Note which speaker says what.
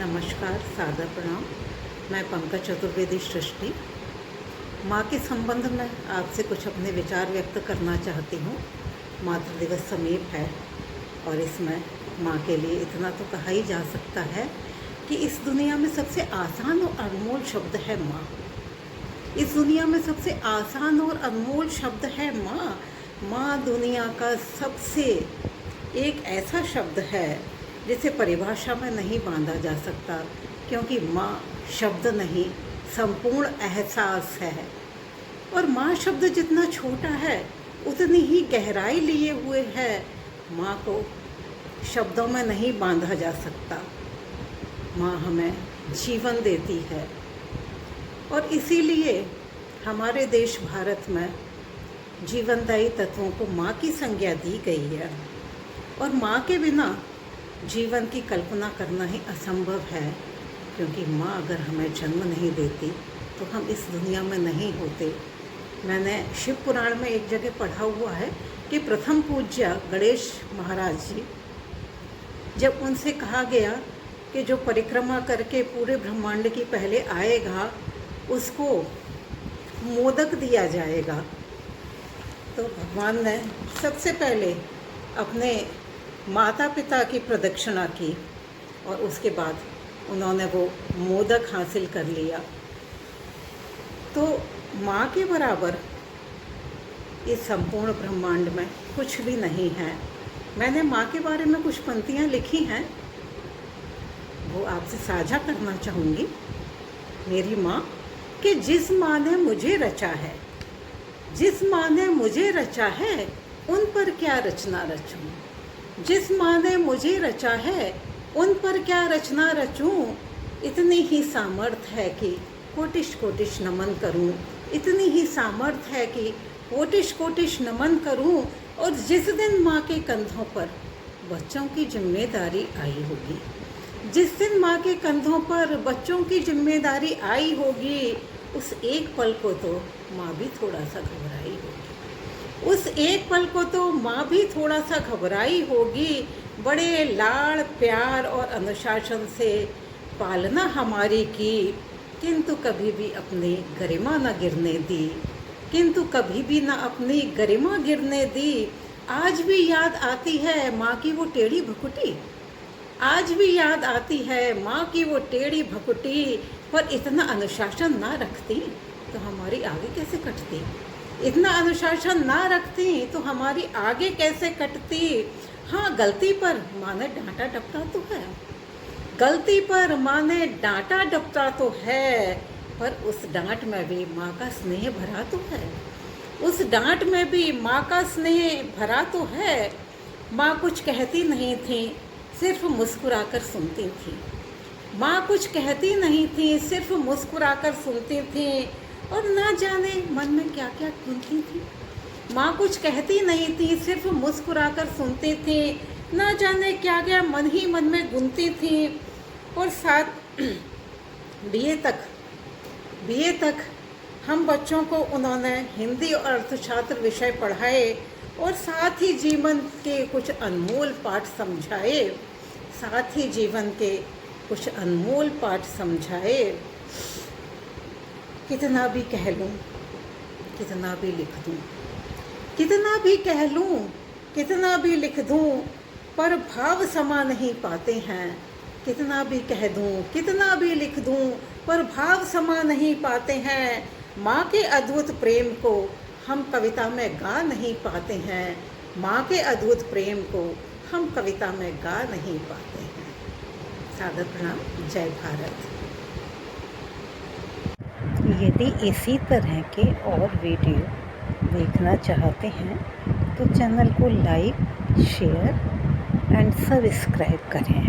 Speaker 1: नमस्कार, सादर प्रणाम। मैं पंकज चतुर्वेदी सृष्टि माँ के संबंध में आपसे कुछ अपने विचार व्यक्त करना चाहती हूँ। मातृ दिवस समीप है और इसमें माँ के लिए इतना तो कहा ही जा सकता है कि इस दुनिया में सबसे आसान और अनमोल शब्द है माँ। इस दुनिया में सबसे आसान और अनमोल शब्द है माँ। माँ दुनिया का सबसे एक ऐसा शब्द है जिसे परिभाषा में नहीं बांधा जा सकता, क्योंकि माँ शब्द नहीं, संपूर्ण एहसास है। और माँ शब्द जितना छोटा है उतनी ही गहराई लिए हुए है। माँ को शब्दों में नहीं बांधा जा सकता। माँ हमें जीवन देती है और इसीलिए हमारे देश भारत में जीवनदायी तत्वों को माँ की संज्ञा दी गई है। और माँ के बिना जीवन की कल्पना करना ही असंभव है, क्योंकि माँ अगर हमें जन्म नहीं देती तो हम इस दुनिया में नहीं होते। मैंने शिव पुराण में एक जगह पढ़ा हुआ है कि प्रथम पूज्य गणेश महाराज जी, जब उनसे कहा गया कि जो परिक्रमा करके पूरे ब्रह्मांड की पहले आएगा उसको मोदक दिया जाएगा, तो भगवान ने सबसे पहले अपने माता पिता की प्रदक्षिणा की और उसके बाद उन्होंने वो मोदक हासिल कर लिया। तो माँ के बराबर इस संपूर्ण ब्रह्मांड में कुछ भी नहीं है। मैंने माँ के बारे में कुछ पंक्तियाँ लिखी हैं, वो आपसे साझा करना चाहूँगी। मेरी माँ कि जिस माँ ने मुझे रचा है, जिस माँ ने मुझे रचा है, उन पर क्या रचना रचूं। जिस माँ ने मुझे रचा है उन पर क्या रचना रचूं। इतनी ही सामर्थ्य है कि कोटिश कोटिश नमन करूं। इतनी ही सामर्थ्य है कि कोटिश कोटिश नमन करूं। और जिस दिन माँ के कंधों पर बच्चों की जिम्मेदारी आई होगी, जिस दिन माँ के कंधों पर बच्चों की जिम्मेदारी आई होगी, उस एक पल को तो माँ भी थोड़ा सा घबराई होगी। उस एक पल को तो माँ भी थोड़ा सा घबराई होगी। बड़े लाड़ प्यार और अनुशासन से पालना हमारी की, किंतु कभी भी अपनी गरिमा न गिरने दी, किंतु कभी भी न अपनी गरिमा गिरने दी। आज भी याद आती है माँ की वो टेढ़ी भकुटी, आज भी याद आती है माँ की वो टेढ़ी भकुटी। पर इतना अनुशासन ना रखती तो हमारी आगे कैसे कटती। इतना अनुशासन ना रखती तो हमारी आगे कैसे कटती। हाँ, गलती पर माँ ने डांटा डपटा तो है, गलती पर माँ ने डांटा डपटा तो है, पर उस डांट में भी माँ का स्नेह भरा तो है। उस डांट में भी माँ का स्नेह भरा तो है। माँ कुछ कहती नहीं थी, सिर्फ मुस्कुराकर सुनती थी। माँ कुछ कहती नहीं थी, सिर्फ मुस्कुराकर सुनती थी। और ना जाने मन में क्या क्या गुनती थी। माँ कुछ कहती नहीं थी, सिर्फ मुस्कुराकर सुनती थी। ना जाने क्या क्या मन ही मन में गुनती थी। और साथ बीए तक हम बच्चों को उन्होंने हिंदी और अर्थशास्त्र विषय पढ़ाए और साथ ही जीवन के कुछ अनमोल पाठ समझाए, साथ ही जीवन के कुछ अनमोल पाठ समझाए। कितना भी कह लूँ, कितना भी लिख दूँ, कितना भी कह लूँ, कितना भी लिख दूँ, पर भाव समा नहीं पाते हैं। कितना भी कह दूँ, कितना भी लिख दूँ, पर भाव समा नहीं पाते हैं। माँ के अद्भुत प्रेम को हम कविता में गा नहीं पाते हैं। माँ के अद्भुत प्रेम को हम कविता में गा नहीं पाते हैं। सादर प्रणाम। जय भारत। यदि इसी तरह के और वीडियो देखना चाहते हैं तो चैनल को लाइक, शेयर एंड सब्सक्राइब करें।